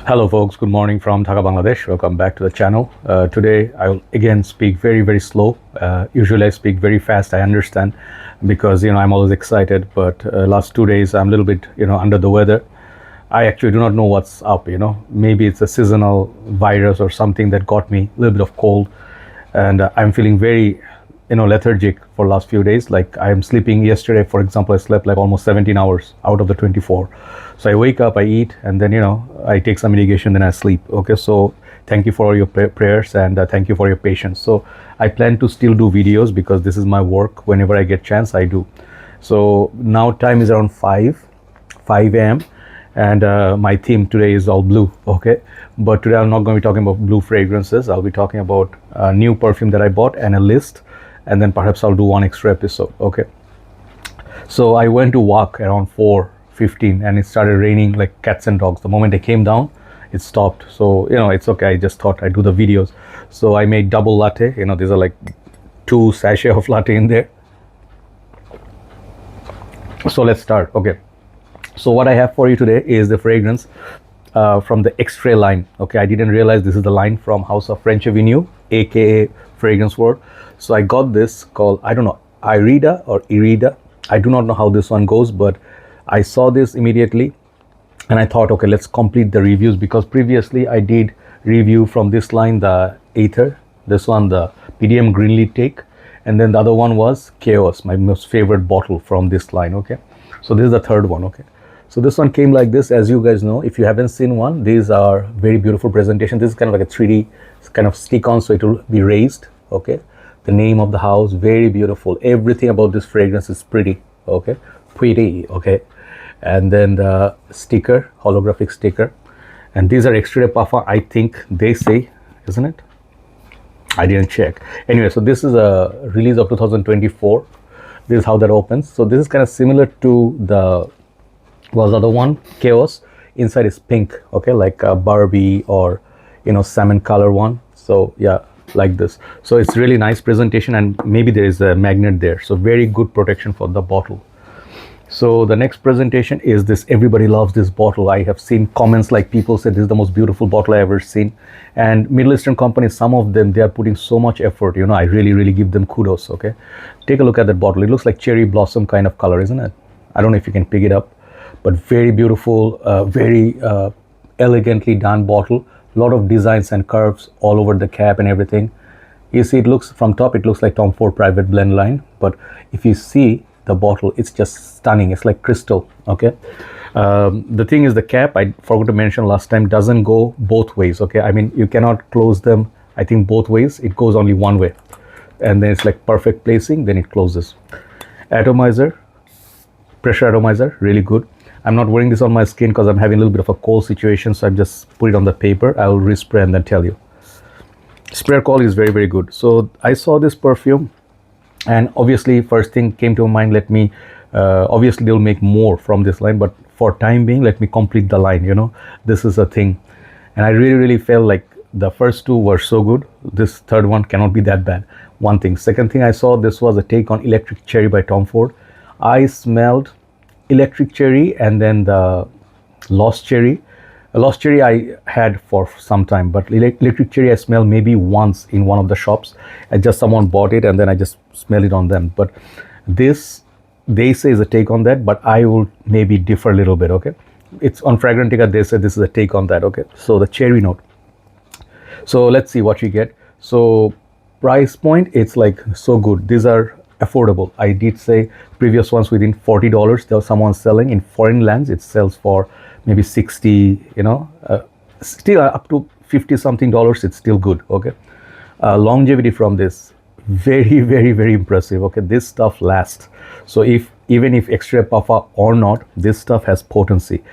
Hello folks, good morning from Dhaka, Bangladesh. Welcome back to the channel. Today I will again speak very slow. Usually I speak very fast, I understand, because I'm always excited, but last 2 days I'm a little bit under the weather. I actually do not know what's up, maybe it's a seasonal virus or something that got me a little bit of cold, and I'm feeling very lethargic for last few days. Like I'm sleeping. Yesterday, for example, I slept like almost 17 hours out of the 24. So I wake up, I eat, and then I take some medication, then I sleep. Okay, so thank you for all your prayers, and thank you for your patience. So I plan to still do videos because this is my work. Whenever I get chance, I do. So now time is around 5 a.m. and my theme today is all blue. Okay, but today I'm not going to be talking about blue fragrances. I'll be talking about a new perfume that I bought and a list, and then perhaps I'll do one extra episode. Okay, so I went to walk around 4:15 and it started raining like cats and dogs. The moment I came down, it stopped. So it's okay. I just thought I'd do the videos. So I made double latte. These are like 2 sachets of latte in there. So let's start. Okay, so what I have for you today is the fragrance from the Extrait line. Okay, I didn't realize this is the line from House of French Avenue, aka Fragrance World. So I got this called, I don't know, Irida or Irida. I do not know how this one goes, but I saw this immediately and I thought, okay, let's complete the reviews, because previously I did review from this line, the Aether, this one, the PDM Greenleaf Take, and then the other one was Chaos, my most favorite bottle from this line. Okay, so this is the third one. Okay, so this one came like this. As you guys know, if you haven't seen one, these are very beautiful presentation. This is kind of like a 3D kind of stick on, so it will be raised. Okay, the name of the house, very beautiful. Everything about this fragrance is pretty. Okay, pretty. Okay, and then the sticker, holographic sticker, and these are Extrait Parfum, I think they say, isn't it? I didn't check. Anyway, so this is a release of 2024. This is how that opens. So this is kind of similar to the other one, Chaos. Inside is pink. Okay, like a Barbie or salmon color one. So yeah, like this. So it's really nice presentation, and maybe there is a magnet there. So very good protection for the bottle. So the next presentation is this. Everybody loves this bottle. I have seen comments like people say this is the most beautiful bottle I ever seen. And Middle Eastern companies, some of them, they are putting so much effort. I really give them kudos. Okay, take a look at that bottle. It looks like cherry blossom kind of color, isn't it? I don't know if you can pick it up, but very beautiful, very elegantly done bottle. A lot of designs and curves all over the cap and everything. You see, it looks from top, it looks like Tom Ford Private Blend line, but if you see the bottle, it's just stunning. It's like crystal. Okay, the thing is, the cap, I forgot to mention last time, doesn't go both ways. Okay, I mean, you cannot close them, I think, both ways. It goes only one way, and then it's like perfect placing, then it closes. Atomizer, pressure atomizer, really good. I'm not wearing this on my skin because I'm having a little bit of a cold situation, so I'm just put it on the paper. I will respray and then tell you. Spray quality is very good. So I saw this perfume, and obviously first thing came to mind, let me obviously they'll make more from this line, but for time being, let me complete the line. This is a thing, and I really felt like the first two were so good, this third one cannot be that bad. One thing. Second thing, I saw this was a take on Electric Cherry by Tom Ford. I smelled Electric Cherry and then the Lost Cherry. Lost Cherry I had for some time, but Electric Cherry I smelled maybe once in one of the shops. Just someone bought it and then I just smelled it on them. But this, they say, is a take on that, but I will maybe differ a little bit. Okay, it's on Fragrantica, they said this is a take on that. Okay, so the cherry note. So let's see what you get. So price point, it's like so good. These are affordable. I did say previous ones within $40. There was someone selling in foreign lands, it sells for maybe 60, still up to 50 something dollars, it's still good. Okay, longevity from this, very impressive. Okay, this stuff lasts. So even if Extrait Parfum or not, this stuff has potency.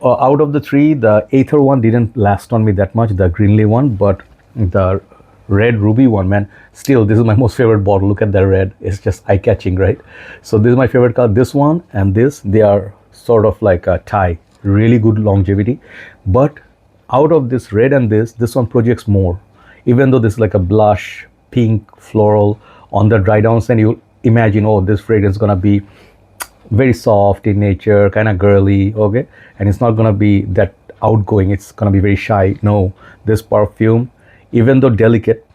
Out of the three, the Aether one didn't last on me that much, the Greenleaf one, but the red ruby one, man, still this is my most favorite bottle. Look at the red, it's just eye-catching, right? So this is my favorite color. This one and this, they are sort of like a tie. Really good longevity. But out of this red and this one projects more. Even though this is like a blush pink floral, on the dry down scent you imagine, oh, this fragrance is gonna be very soft in nature, kind of girly. Okay, and it's not gonna be that outgoing, it's gonna be very shy. No, this perfume, even though delicate,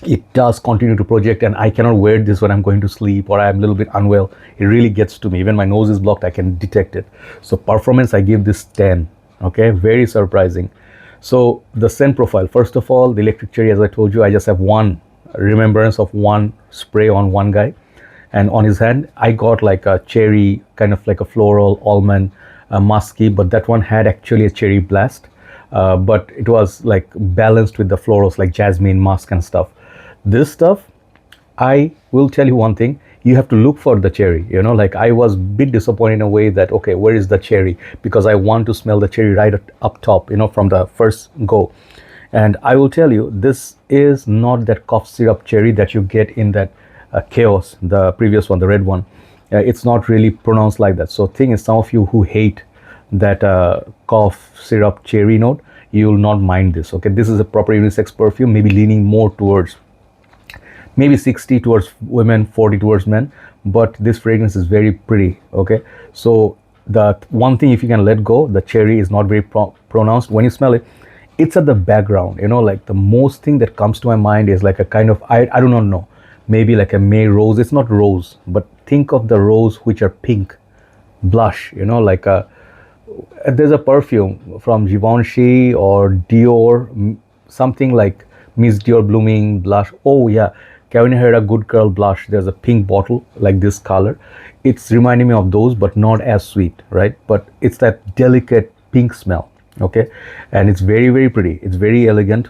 it does continue to project, and I cannot wear this when I'm going to sleep or I'm a little bit unwell. It really gets to me. Even my nose is blocked, I can detect it. So performance, I give this 10. Okay, very surprising. So the scent profile, first of all, the electric cherry, as I told you, I just have one remembrance of one spray on one guy, and on his hand I got like a cherry, kind of like a floral almond, musky, but that one had actually a cherry blast, but it was like balanced with the florals like jasmine, musk and stuff. This stuff, I will tell you one thing, you have to look for the cherry, like I was a bit disappointed in a way that, okay, where is the cherry, because I want to smell the cherry right up top, from the first go. And I will tell you, this is not that cough syrup cherry that you get in that chaos, the previous one, the red one. It's not really pronounced like that. So thing is, some of you who hate that cough syrup cherry note, you will not mind this. Okay, this is a proper unisex perfume, maybe leaning more towards maybe 60 towards women, 40 towards men, but this fragrance is very pretty. Okay, so the one thing, if you can let go, the cherry is not very pronounced when you smell it. It's at the background, like the most thing that comes to my mind is like a kind of, I do not know, maybe like a May rose. It's not rose, but think of the rose which are pink blush, like a, there's a perfume from Givenchy or Dior, something like Miss Dior blooming blush. Oh yeah, Kevin Herrera Good Girl blush. There's a pink bottle like this color. It's reminding me of those, but not as sweet, right? But it's that delicate pink smell. Okay, and it's very, very pretty. It's very elegant.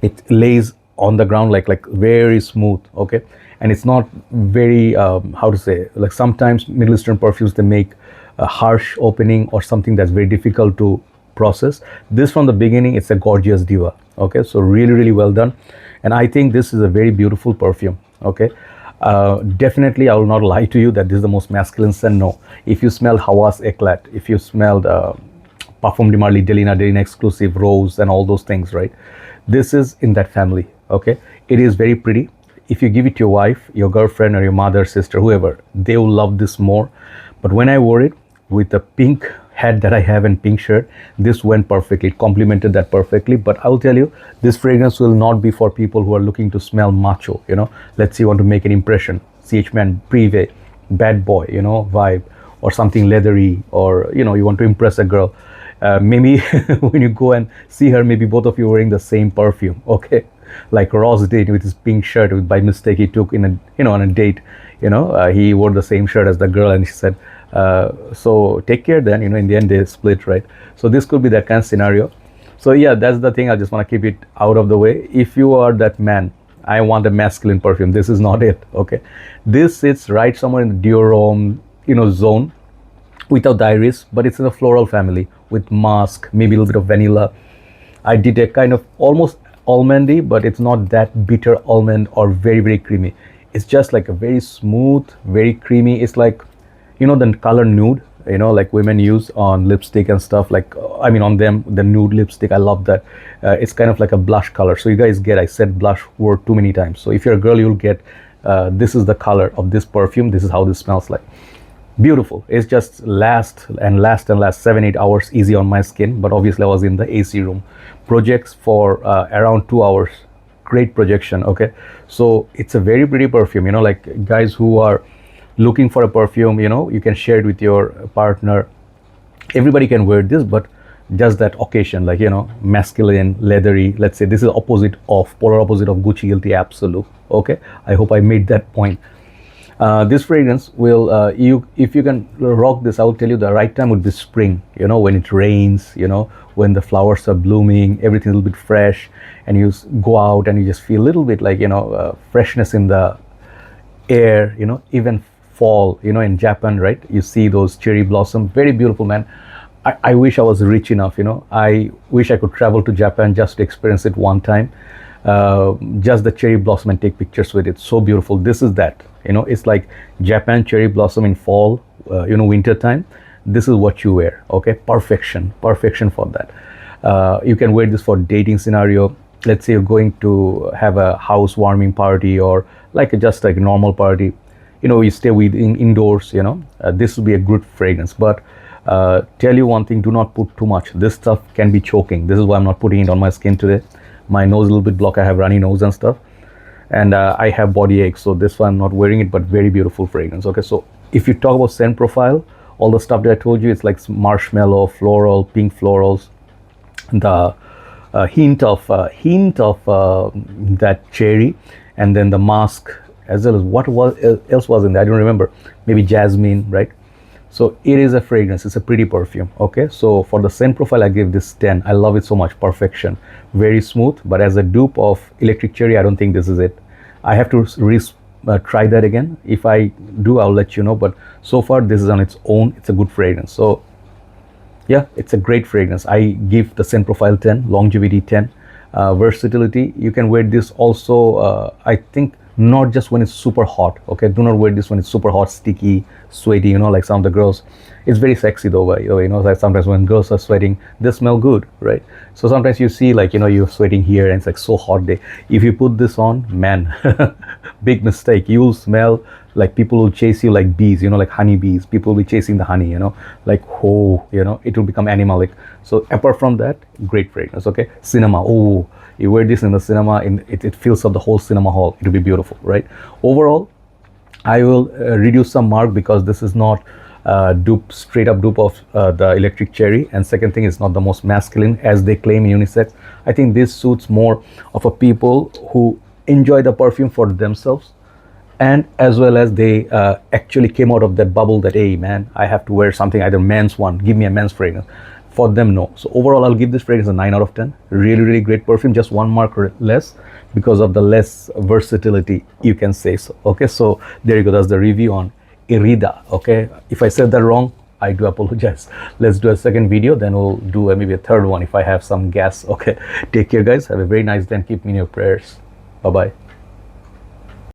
It lays on the ground like very smooth. Okay, and it's not very how to say, like sometimes Middle Eastern perfumes, they make a harsh opening or something that's very difficult to process. This from the beginning, it's a gorgeous diva. Okay, so really, really well done. And I think this is a very beautiful perfume. Okay, definitely I will not lie to you that this is the most masculine scent. No, if you smell Hawas Eclat, if you smelled Parfum de Marly, Delina exclusive, Rose and all those things, right, this is in that family. Okay, it is very pretty. If you give it to your wife, your girlfriend or your mother, sister, whoever, they will love this more. But when I wore it with the pink hat that I have and pink shirt, this went perfectly. It complemented that perfectly. But I will tell you, this fragrance will not be for people who are looking to smell macho, let's say you want to make an impression, CH man, privé, bad boy, vibe, or something leathery, or you want to impress a girl. Maybe when you go and see her, maybe both of you wearing the same perfume. Okay, like Ross did with his pink shirt, by mistake he took in a on a date. He wore the same shirt as the girl, and she said, so take care then. In the end they split, right? So this could be that kind of scenario. So yeah, that's the thing. I just want to keep it out of the way. If you are that man, I want a masculine perfume, this is not it. Okay, this sits right somewhere in the Dior zone, without the iris, but it's in the floral family with musk, maybe a little bit of vanilla. I did a kind of almost almondy, but it's not that bitter almond or very, very creamy. It's just like a very smooth, very creamy. It's like, the color nude, like women use on lipstick and stuff, like, on them, the nude lipstick. I love that. It's kind of like a blush color. So you guys get, I said blush word too many times. So if you're a girl, you'll get, this is the color of this perfume. This is how this smells like. Beautiful. It's just last 7-8 hours easy on my skin, but obviously I was in the AC room. Projects for around 2 hours. Great projection. Okay, so it's a very pretty perfume. Like guys who are looking for a perfume, you can share it with your partner. Everybody can wear this, but just that occasion, like, masculine, leathery. Let's say this is polar opposite of Gucci Guilty Absolute. Okay, I hope I made that point. This fragrance will, if you can rock this, I will tell you the right time would be spring, when it rains, when the flowers are blooming, everything a little bit fresh, and you go out and you just feel a little bit like, freshness in the air, even fall, in Japan, right? You see those cherry blossom, very beautiful, man. I wish I was rich enough, I wish I could travel to Japan just to experience it one time. Just the cherry blossom and take pictures with it. So beautiful. This is that, it's like Japan cherry blossom in fall, winter time. This is what you wear. Okay, perfection for that. You can wear this for dating scenario. Let's say you're going to have a housewarming party, or just like a normal party, you stay within indoors, this will be a good fragrance. But Tell you one thing, do not put too much. This stuff can be choking. This is why I'm not putting it on my skin today. My nose is a little bit blocked. I have runny nose and stuff, and I have body aches, so this one I'm not wearing it, but very beautiful fragrance. Okay, so if you talk about scent profile, all the stuff that I told you, it's like marshmallow, floral, pink florals, the hint of that cherry, and then the musk, as well as what was else was in there, I don't remember, maybe jasmine, right? So it is a fragrance, it's a pretty perfume. Okay, so for the scent profile I give this 10. I love it so much, perfection, very smooth. But as a dupe of electric cherry, I don't think this is it. I have to try that again. If I do, I'll let you know, but so far this is on its own, it's a good fragrance. So yeah, it's a great fragrance. I give the scent profile 10, longevity 10, versatility. You can wear this also, I think, not just when it's super hot. Okay, do not wear this when it's super hot, sticky, sweaty, you know, like some of the girls. It's very sexy though, by the way, you know, like sometimes when girls are sweating, they smell good, right? So sometimes you see, like, you know, you're sweating here and it's like so hot day. If you put this on, man, big mistake. You'll smell like people will chase you like bees, you know, like honey bees. People will be chasing the honey, you know, like, oh, you know, it will become animalic. So apart from that, great fragrance. Okay, cinema, oh, you wear this in the cinema, it fills up the whole cinema hall. It will be beautiful, right? Overall, I will reduce some mark because this is not straight up dupe of the electric cherry, and second thing, it's not the most masculine as they claim in unisex. I think this suits more of a people who enjoy the perfume for themselves, and as well as they actually came out of that bubble that, hey man, I have to wear something, either men's one, give me a men's fragrance. For them, no. So overall, I'll give this fragrance a 9 out of 10. Really, really great perfume. Just one mark less because of the less versatility, you can say so. Okay, so there you go. That's the review on Irida. Okay, if I said that wrong, I do apologize. Let's do a second video, then we'll do maybe a third one if I have some gas. Okay, take care, guys. Have a very nice day and keep me in your prayers. Bye bye.